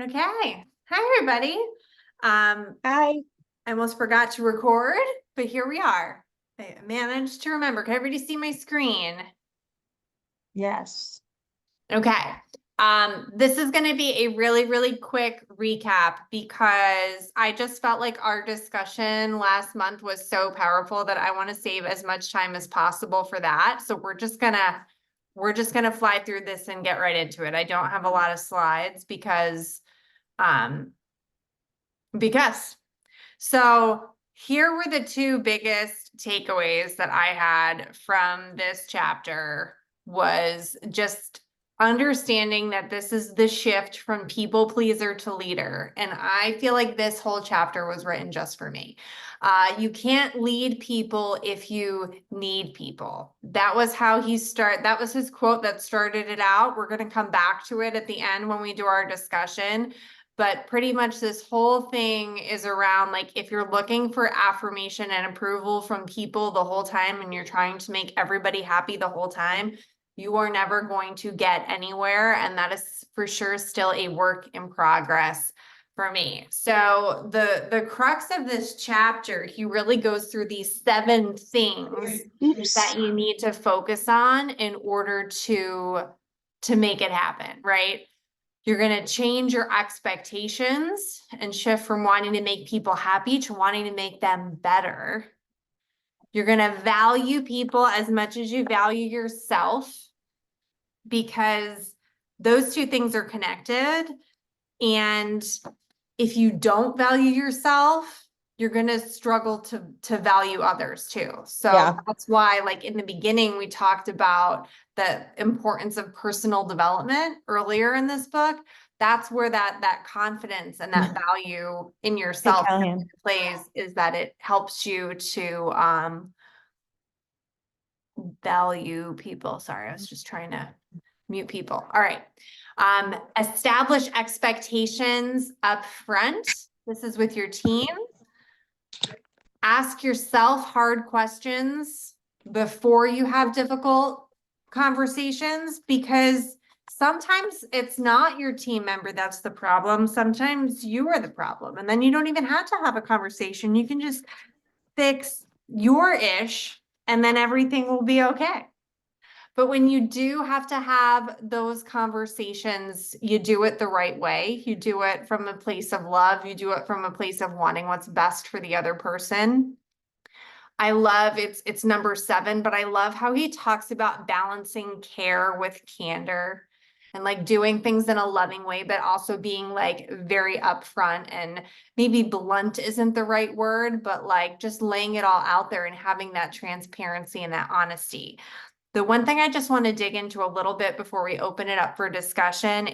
Okay. Hi, everybody. Hi. I almost forgot to record, but here we are. I managed to remember. Can everybody see my screen? Yes. Okay. This is going to be a really, really quick recap because I just felt like our discussion last month was so powerful that I want to save as much time as possible for that. So we're just gonna fly through this and get right into it. I don't have a lot of slides um because so here were the two biggest takeaways that I had from this chapter was just understanding that this is the shift from people pleaser to leader. And I feel like this whole chapter was written just for me. You can't lead people if you need people. That was that was his quote that started it out. We're going to come back to it at the end when we do our discussion. But pretty much this whole thing is around like if you're looking for affirmation and approval from people the whole time and you're trying to make everybody happy the whole time, you are never going to get anywhere. And that is for sure still a work in progress for me. So the crux of this chapter, he really goes through these 7 things that Oops. you need to focus on in order to make it happen, right? You're going to change your expectations and shift from wanting to make people happy to wanting to make them better. You're going to value people as much as you value yourself because those two things are connected. And if you don't value yourself, you're going to struggle to value others too. So Yeah. that's why, like in the beginning, we talked about the importance of personal development earlier in this book. That's where that confidence and that value in Hey, yourself Callahan. plays, is that it helps you to value people. Sorry, I was just trying to mute people. All right. Establish expectations up front. This is with your team. Ask yourself hard questions before you have difficult conversations, because sometimes it's not your team member that's the problem. Sometimes you are the problem. And then you don't even have to have a conversation. You can just fix your ish and then everything will be okay. But when you do have to have those conversations, you do it the right way. You do it from a place of love. You do it from a place of wanting what's best for the other person. I love it's number 7, but I love how he talks about balancing care with candor and like doing things in a loving way, but also being like very upfront, and maybe blunt isn't the right word, but like just laying it all out there and having that transparency and that honesty. The one thing I just want to dig into a little bit before we open it up for discussion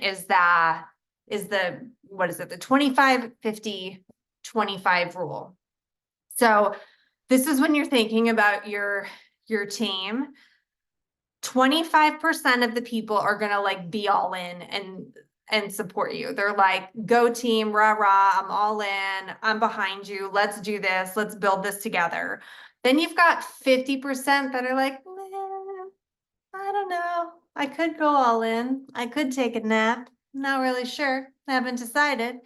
what is it? The 25-50-25 rule. So this is when you're thinking about your team. 25% of the people are gonna like be all in and support you. They're like, go team, rah rah, I'm all in, I'm behind you, let's do this, let's build this together. Then you've got 50% that are like, I don't know. I could go all in. I could take a nap. Not really sure. I haven't decided.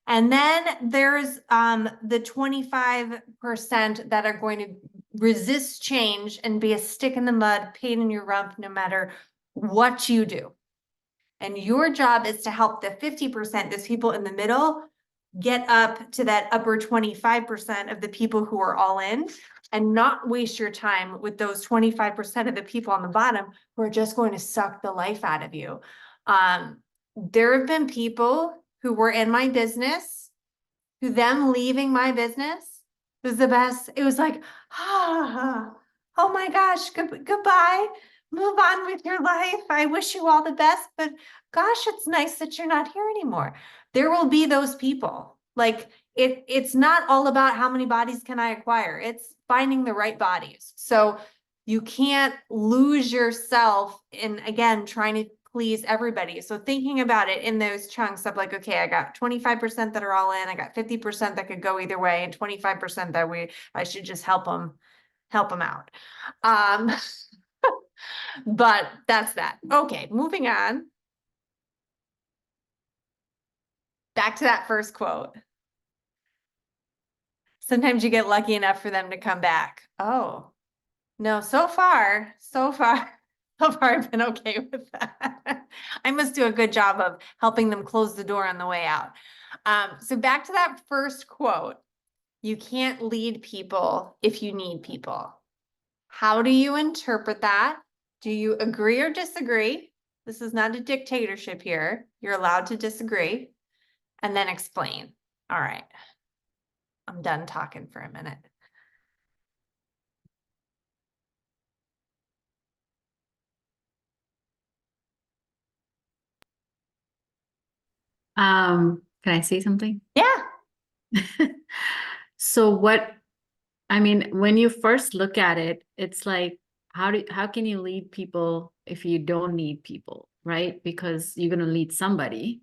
And then there's the 25% that are going to resist change and be a stick in the mud, pain in your rump, no matter what you do. And your job is to help the 50%, those people in the middle, get up to that upper 25% of the people who are all in, and not waste your time with those 25% of the people on the bottom who are just going to suck the life out of you. There have been people who were in my business, who them leaving my business was the best. It was like, oh my gosh, goodbye. Move on with your life. I wish you all the best, but gosh, it's nice that you're not here anymore. There will be those people. Like it's not all about how many bodies can I acquire. It's finding the right bodies. So you can't lose yourself in, again, trying to please everybody. So thinking about it in those chunks of like, okay, I got 25% that are all in, I got 50% that could go either way, and 25% that I should just help them out. Um, but that's that. Okay, moving on. Back to that first quote. Sometimes you get lucky enough for them to come back. Oh, no, so far, so far I've been okay with that. I must do a good job of helping them close the door on the way out. So back to that first quote, you can't lead people if you need people. How do you interpret that? Do you agree or disagree? This is not a dictatorship here. You're allowed to disagree and then explain. All right. I'm done talking for a minute. Can I say something? Yeah. So when you first look at it, it's like, how can you lead people if you don't need people, right? Because you're going to lead somebody,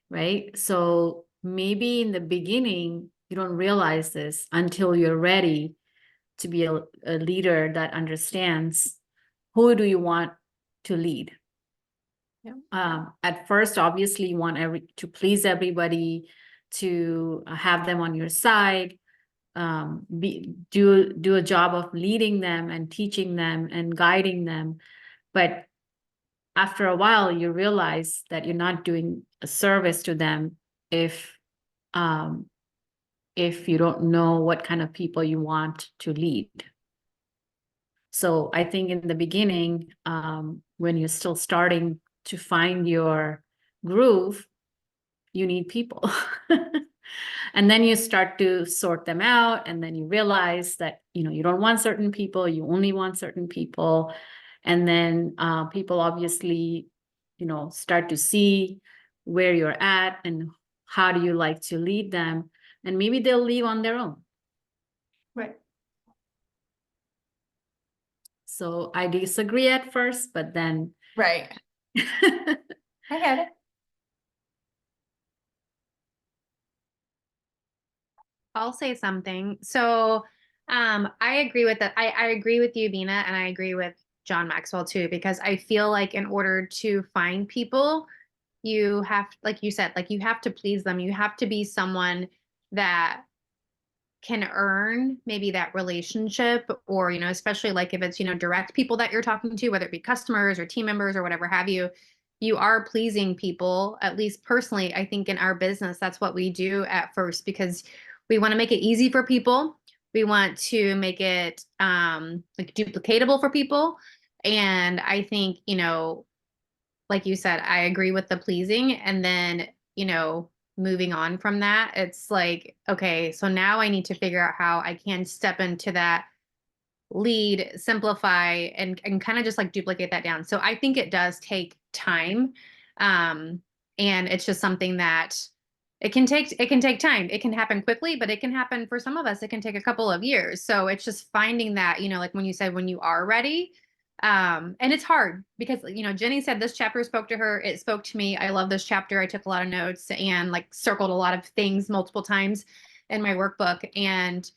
right? So maybe in the beginning, you don't realize this until you're ready to be a leader that understands who do you want to lead. At first, obviously, you want to please everybody, to have them on your side, do a job of leading them and teaching them and guiding them. But after a while, you realize that you're not doing a service to them if you don't know what kind of people you want to lead. So I think in the beginning, when you're still starting to find your groove, you need people. And then you start to sort them out, and then you realize that you don't want certain people, you only want certain people. And then people obviously start to see where you're at and how do you like to lead them, and maybe they'll leave on their own. Right. So I disagree at first, but then Right. I get it. I'll say something. So I agree with that. I agree with you, Bina, and I agree with John Maxwell too, because I feel like in order to find people, you have, like you said, like you have to please them. You have to be someone that can earn maybe that relationship, or, especially like if it's, direct people that you're talking to, whether it be customers or team members or whatever have you, you are pleasing people. At least personally, I think in our business, that's what we do at first, because we want to make it easy for people. We want to make it like duplicatable for people. And I think, like you said, I agree with the pleasing. And then, moving on from that, it's like, okay, so now I need to figure out how I can step into that lead, simplify, and kind of just like duplicate that down. So I think it does take time. And it's just something that it can take time. It can happen quickly, but it can happen for some of us, it can take a couple of years. So it's just finding that, like when you said, when you are ready. And it's hard because, Jenny said this chapter spoke to her. It spoke to me. I love this chapter. I took a lot of notes and like circled a lot of things multiple times in my workbook. And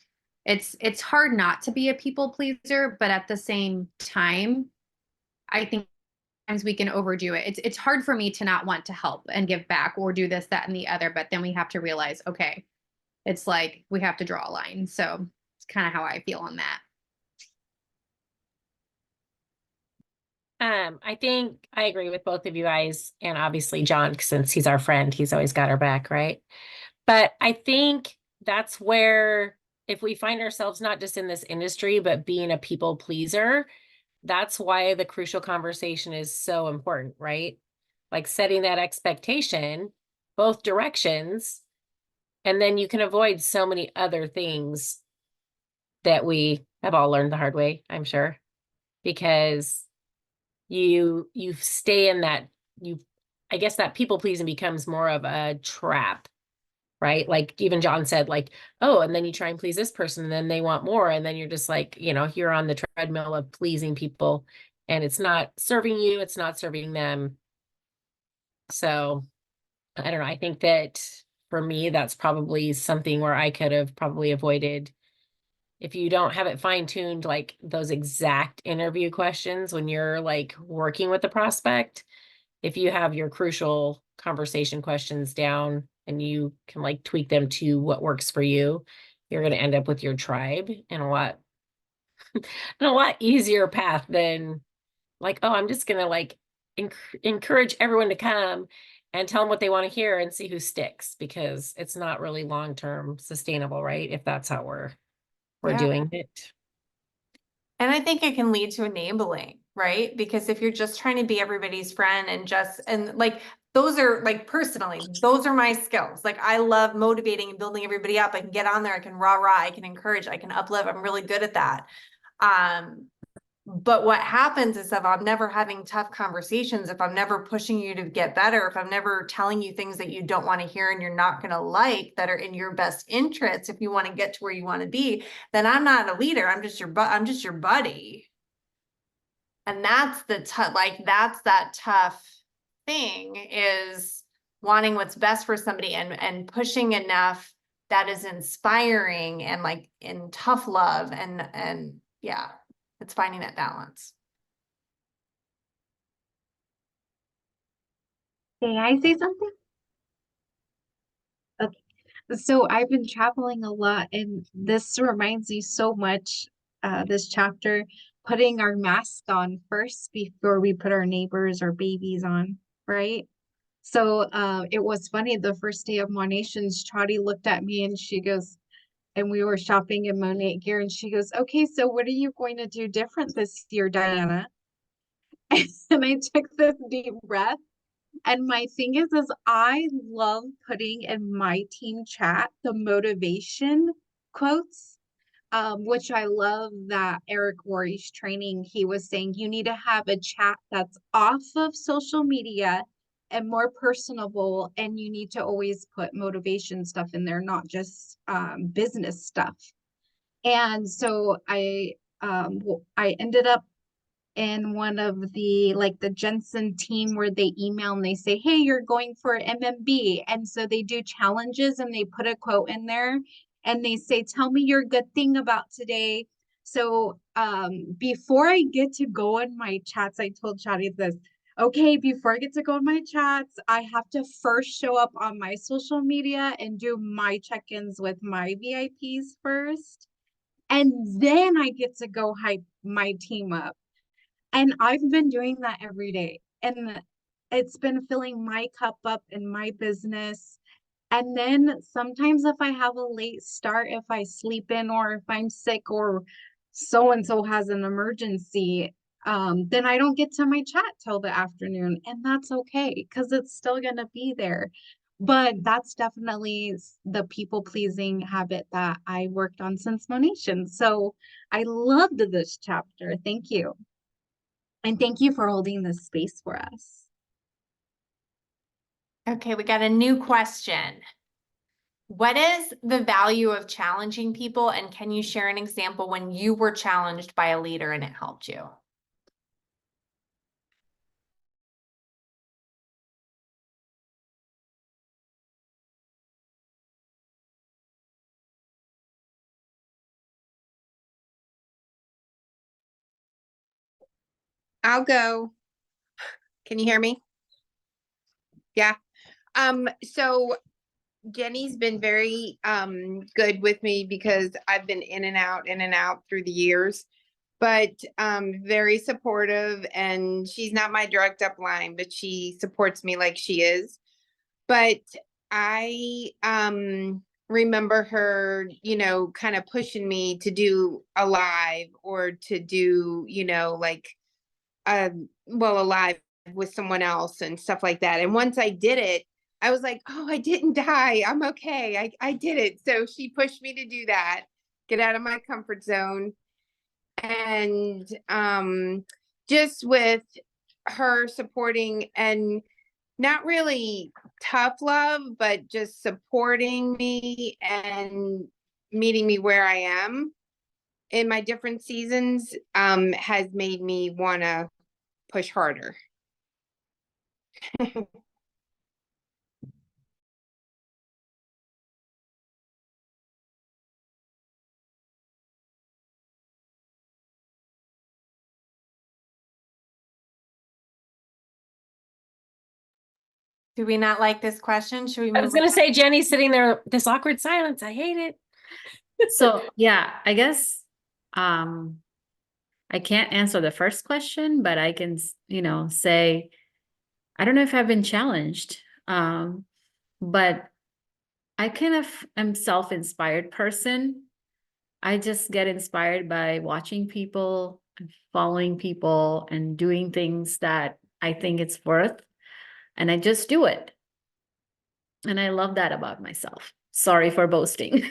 it's hard not to be a people pleaser, but at the same time, I think sometimes we can overdo it. It's hard for me to not want to help and give back or do this, that, and the other, but then we have to realize, okay, it's like we have to draw a line. So it's kind of how I feel on that. I think I agree with both of you guys, and obviously John, since he's our friend, he's always got our back, right? But I think that's where, if we find ourselves not just in this industry, but being a people pleaser, that's why the crucial conversation is so important, right? Like setting that expectation, both directions, and then you can avoid so many other things that we have all learned the hard way, I'm sure, because you stay in that, I guess that people pleasing becomes more of a trap, right? Like even John said, like, oh, and then you try and please this person and then they want more. And then you're just like, you're on the treadmill of pleasing people and it's not serving you, it's not serving them. So I don't know. I think that for me, that's probably something where I could have probably avoided, if you don't have it fine-tuned, like those exact interview questions when you're like working with the prospect, if you have your crucial conversation questions down, and you can like tweak them to what works for you, you're going to end up with your tribe in a lot and a lot easier path than like, oh, I'm just going to like encourage everyone to come and tell them what they want to hear and see who sticks, because it's not really long-term sustainable, right? If that's how we're Yeah. doing it. And I think it can lead to enabling, right? Because if you're just trying to be everybody's friend and like, those are like, personally, those are my skills. Like, I love motivating and building everybody up. I can get on there, I can rah, I can encourage, I can uplift. I'm really good at that. But what happens is if I'm never having tough conversations, if I'm never pushing you to get better, if I'm never telling you things that you don't want to hear and you're not going to like, that are in your best interest, if you want to get to where you want to be, then I'm not a leader. I'm just your buddy. And that's that's that tough thing, is wanting what's best for somebody and pushing enough that is inspiring and like in tough love and yeah. It's finding that balance. May I say something? Okay. So I've been traveling a lot, and this reminds me so much, this chapter, putting our mask on first before we put our neighbors or babies on, right? So it was funny, the first day of Monations, Trotty looked at me and she goes, and we were shopping in Monet Gear, and she goes, okay, so what are you going to do different this year, Diana? And I took this deep breath. And my thing is I love putting in my team chat the motivation quotes, which I love that Eric Worre's training, he was saying you need to have a chat that's off of social media and more personable, and you need to always put motivation stuff in there, not just business stuff. And so I ended up in one of the like the Jensen team where they email and they say, hey, you're going for MMB. And so they do challenges and they put a quote in there and they say, tell me your good thing about today. So before I get to go in my chats, I told Shadi this, okay, before I get to go in my chats, I have to first show up on my social media and do my check-ins with my VIPs first. And then I get to go hype my team up. And I've been doing that every day. And it's been filling my cup up in my business. And then sometimes if I have a late start, if I sleep in or if I'm sick or so-and-so has an emergency, then I don't get to my chat till the afternoon. And that's okay, because it's still going to be there. But that's definitely the people-pleasing habit that I worked on since Monation. So I loved this chapter. Thank you. And thank you for holding this space for us. Okay, we got a new question. What is the value of challenging people? And can you share an example when you were challenged by a leader and it helped you? I'll go. Can you hear me? Yeah. So Jenny's been very good with me because I've been in and out through the years, but very supportive, and she's not my direct upline, but she supports me like she is. But I remember her, you know, kind of pushing me to do a live or to do, you know, like a live with someone else and stuff like that. And once I did it, I was like, oh, I didn't die. I'm okay. I did it. So she pushed me to do that, get out of my comfort zone. And just with her supporting and not really tough love, but just supporting me and meeting me where I am in my different seasons has made me want to push harder. Do we not like this question? Should we I was move gonna on? say Jenny's sitting there, this awkward silence. I hate it. So yeah, I guess I can't answer the first question, but I can, say I don't know if I've been challenged. But I kind of am self-inspired person. I just get inspired by watching people and following people and doing things that I think it's worth. And I just do it. And I love that about myself. Sorry for boasting.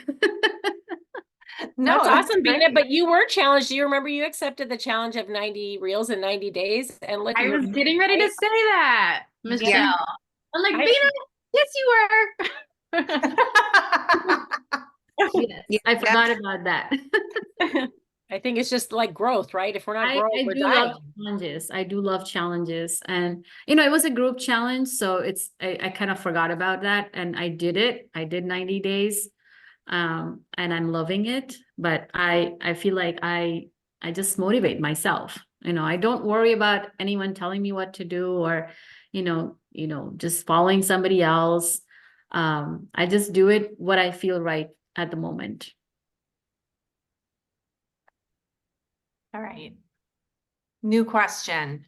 No, That's awesome, great. Bina, but you were challenged. Do you remember you accepted the challenge of 90 reels in 90 days? And look, I you was were getting ready to right? say that, Michelle. Yeah. I'm like, I- Bina, yes, you were. Yes, Yeah, I forgot about that. I think it's just like growth, right? If we're not growing, I we're do love dying. challenges. I do love challenges. And, it was a group challenge. So I kind of forgot about that. And I did it. I did 90 days. And I'm loving it. But I feel like I just motivate myself. I don't worry about anyone telling me what to do or, just following somebody else. I just do it what I feel right at the moment. All right. New question.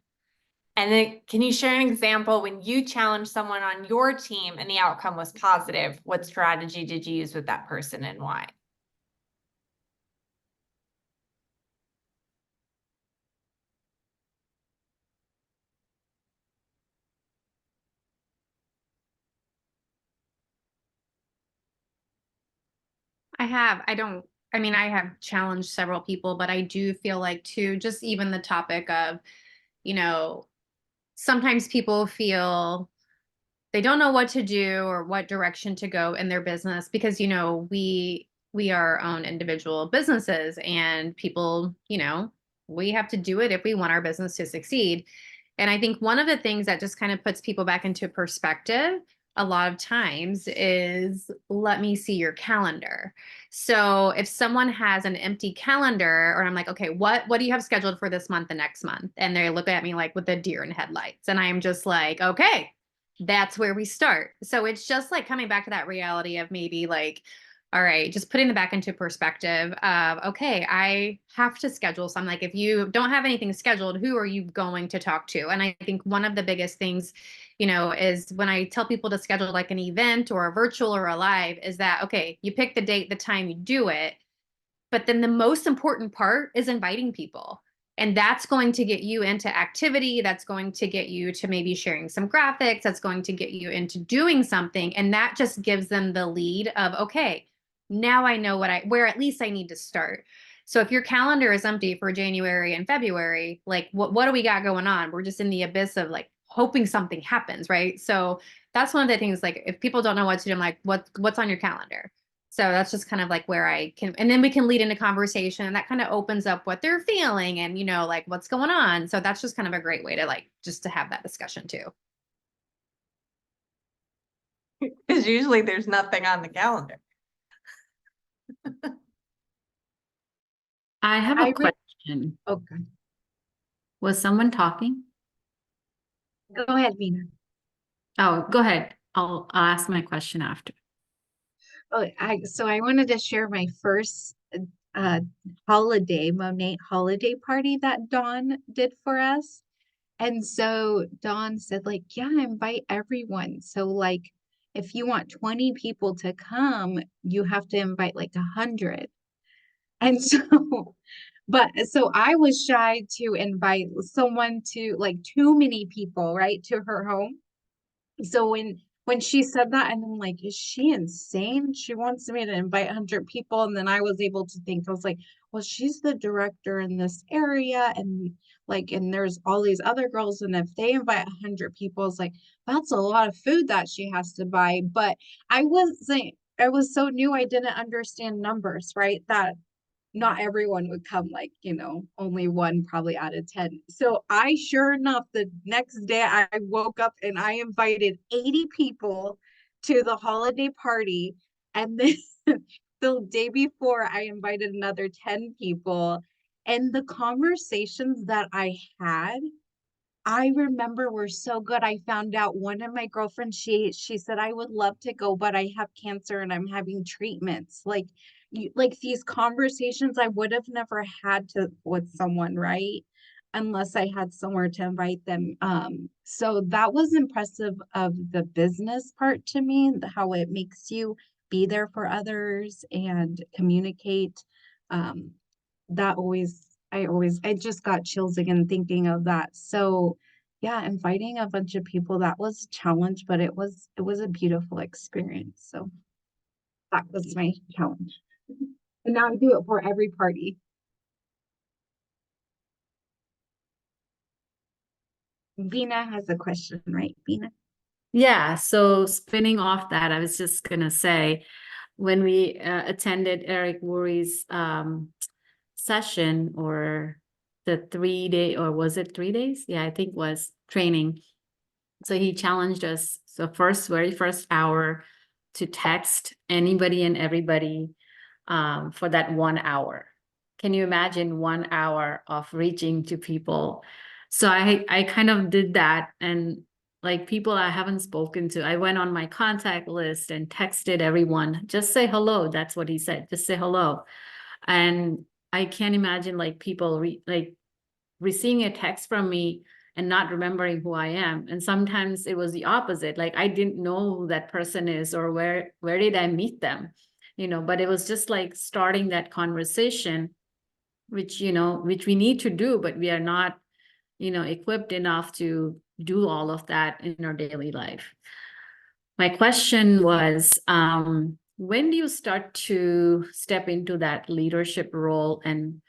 And then can you share an example when you challenged someone on your team and the outcome was positive? What strategy did you use with that person and why? I have challenged several people, but I do feel like too, just even the topic of, sometimes people feel they don't know what to do or what direction to go in their business because, we are our own individual businesses and people, we have to do it if we want our business to succeed. And I think one of the things that just kind of puts people back into perspective a lot of times is let me see your calendar. So if someone has an empty calendar or I'm like, okay, what do you have scheduled for this month and next month? And they look at me like with a deer in headlights. And I'm just like, okay, that's where we start. So it's just like coming back to that reality of maybe like, all right, just putting it back into perspective of, okay, I have to schedule some. Like, if you don't have anything scheduled, who are you going to talk to? And I think one of the biggest things, is when I tell people to schedule like an event or a virtual or a live, is that, okay, you pick the date, the time, you do it. But then the most important part is inviting people. And that's going to get you into activity. That's going to get you to maybe sharing some graphics. That's going to get you into doing something. And that just gives them the lead of, okay, now I know where at least I need to start. So if your calendar is empty for January and February, like what do we got going on? We're just in the abyss of like hoping something happens, right? So that's one of the things, like if people don't know what to do, I'm like, what's on your calendar? So that's just kind of like where I can, and then we can lead into conversation and that kind of opens up what they're feeling and, like what's going on. So that's just kind of a great way to like, just to have that discussion too. Because usually there's nothing on the calendar. I have I a re- question. Okay, Was someone talking? go ahead, Vina. Oh, go ahead. I'll ask my question after. Oh, so I wanted to share my first Monate holiday party that Dawn did for us. And so Dawn said, like, yeah, invite everyone. So like if you want 20 people to come, you have to invite like 100. And so so I was shy to invite someone to like too many people, right, to her home. So when she said that, and I'm like, is she insane? She wants me to invite 100 people. And then I was able to think, I was like, well, she's the director in this area, and like, and there's all these other girls, and if they invite 100 people, it's like, that's a lot of food that she has to buy. But I was so new, I didn't understand numbers, right? That not everyone would come, like, only one probably out of 10. So I, sure enough, the next day I woke up and I invited 80 people to the holiday party. And then the day before I invited another 10 people. And the conversations that I had I remember were so good. I found out one of my girlfriends, she said, I would love to go, but I have cancer and I'm having treatments. Like like these conversations I would have never had to with someone, right? Unless I had somewhere to invite them. So that was impressive of the business part to me, how it makes you be there for others and communicate. Um, that always, I just got chills again thinking of that. So yeah, inviting a bunch of people, that was a challenge, but it was a beautiful experience. So that was my challenge. And now I do it for every party. Vina has a question, right, Vina? Yeah, so spinning off that, I was just gonna say, when we attended Eric Worre's session, or the 3 day, or was it 3 days? Yeah, I think was training. So he challenged us, so very first hour, to text anybody and everybody for that 1 hour. Can you imagine 1 hour of reaching to people? So I kind of did that, and like people I haven't spoken to, I went on my contact list and texted everyone, just say hello. That's what he said, just say hello. And I can't imagine like people receiving a text from me and not remembering who I am. And sometimes it was the opposite. Like I didn't know who that person is, or where did I meet them? But it was just like starting that conversation, which we need to do, but we are not, equipped enough to do all of that in our daily life. My question was, when do you start to step into that leadership role and,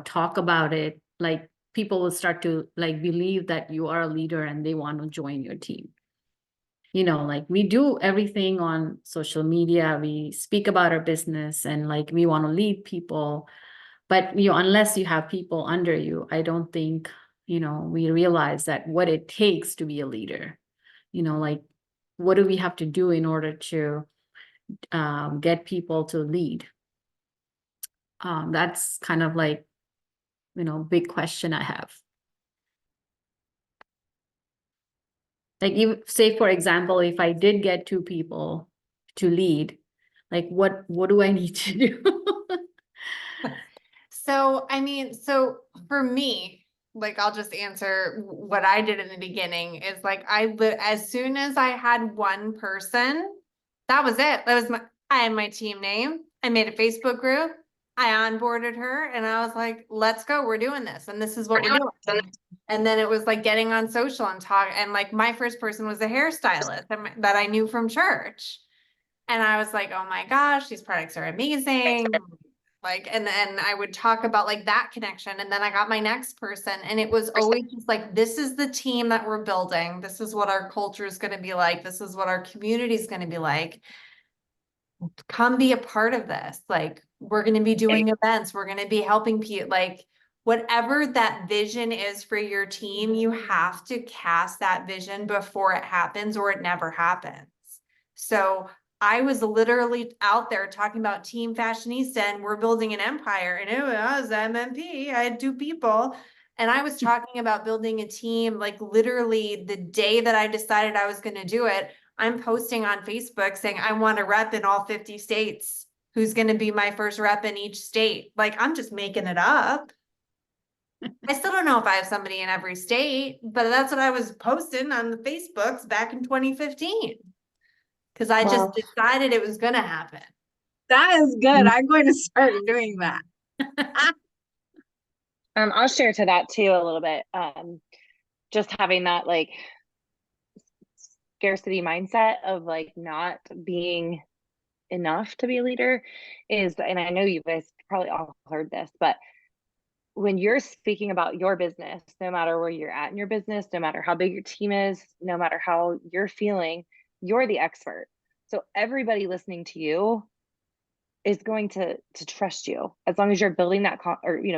talk about it? Like people will start to like believe that you are a leader and they want to join your team. Like we do everything on social media, we speak about our business and like we want to lead people, but unless you have people under you, I don't think, we realize that what it takes to be a leader. Like what do we have to do in order to get people to lead? That's kind of like, big question I have. Like you say, for example, if I did get 2 people to lead, like what do I need to do? So, I mean, so for me, like I'll just answer what I did in the beginning is like as soon as I had one person, that was it. I had my team name. I made a Facebook group. I onboarded her and I was like, let's go. We're doing this. And this is what we're doing. And then it was like getting on social and talk. And like my first person was a hairstylist that I knew from church. And I was like, oh my gosh, these products are amazing. Like, and then I would talk about like that connection. And then I got my next person, and it was always just like, this is the team that we're building. This is what our culture is going to be like. This is what our community is going to be like. Come be a part of this. Like, we're going to be doing events. We're going to be helping people. Like, whatever that vision is for your team, you have to cast that vision before it happens, or it never happens. So I was literally out there talking about Team Fashionista, and we're building an empire, and it was MMP. I had 2 people, and I was talking about building a team, like literally the day that I decided I was going to do it. I'm posting on Facebook saying I want a rep in all 50 states. Who's going to be my first rep in each state? Like, I'm just making it up. I still don't know if I have somebody in every state, but that's what I was posting on the Facebooks back in 2015. Because I just decided it was going to happen. That is good. I'm going to start doing that. I'll share to that too a little bit. Just having that like scarcity mindset of like not being enough to be a leader is, and I know you guys probably all heard this, but when you're speaking about your business, no matter where you're at in your business, no matter how big your team is, no matter how you're feeling, you're the expert. So everybody listening to you is going to trust you as long as you're building that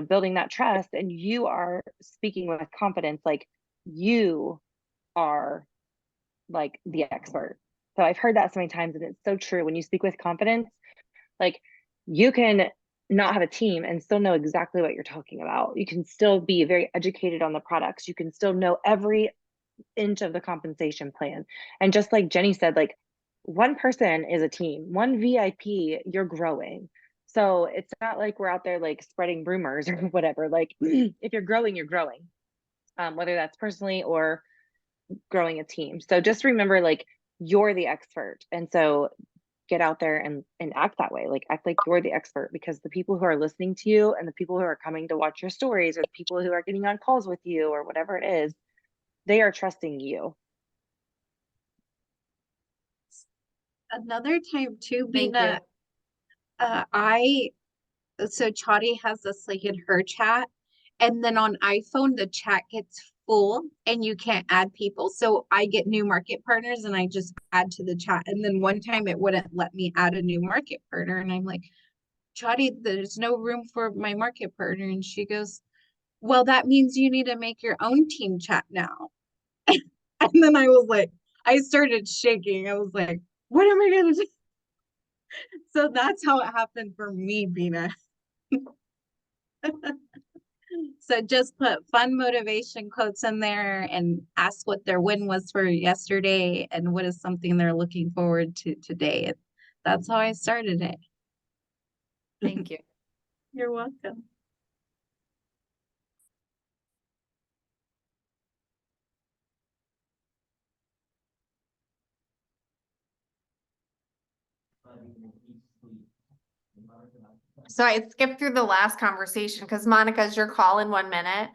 building that trust, and you are speaking with confidence, like you are like the expert. So I've heard that so many times, and it's so true. When you speak with confidence, like you can not have a team and still know exactly what you're talking about. You can still be very educated on the products. You can still know every inch of the compensation plan. And just like Jenny said, like one person is a team, one VIP, you're growing. So it's not like we're out there like spreading rumors or whatever. Like if you're growing, you're growing, whether that's personally or growing a team. So just remember, like you're the expert. And so get out there and act that way. Like act like you're the expert, because the people who are listening to you and the people who are coming to watch your stories or the people who are getting on calls with you or whatever it is, they are trusting you. Another time too, Thank Bina, so Chadi has this like in her chat, and then on iPhone the chat gets full and you can't add people. So I get new market partners and I just add to the chat. And then one time it wouldn't let me add a new market partner, and I'm like, Chadi, there's no room for my market partner. And she goes, well, that means you need to make your own team chat now. And then I was like, I started shaking. I was like, what am I gonna do? So that's how it happened for me, Bina. So just put fun motivation quotes in there and ask what their win was for yesterday and what is something they're looking forward to today. That's how I started it. Thank you. You're welcome. So I skipped through the last conversation because Monica, is your call in 1 minute?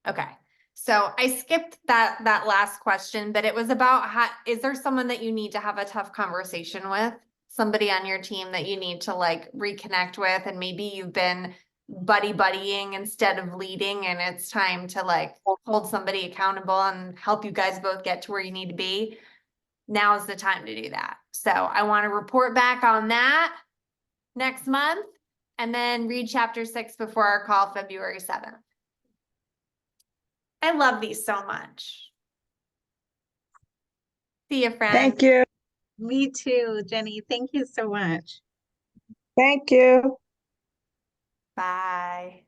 Okay, so I skipped that last question, but it was about how, is there someone that you need to have a tough conversation with? Somebody on your team that you need to like reconnect with, and maybe you've been buddying instead of leading, and it's time to like hold somebody accountable and help you guys both get to where you need to be. Now is the time to do that. So I want to report back on that next month, and then read chapter 6 before our call February 7th. I love these so much. See you, friends. Thank you. Me too, Jenny. Thank you so much. Thank you. Bye.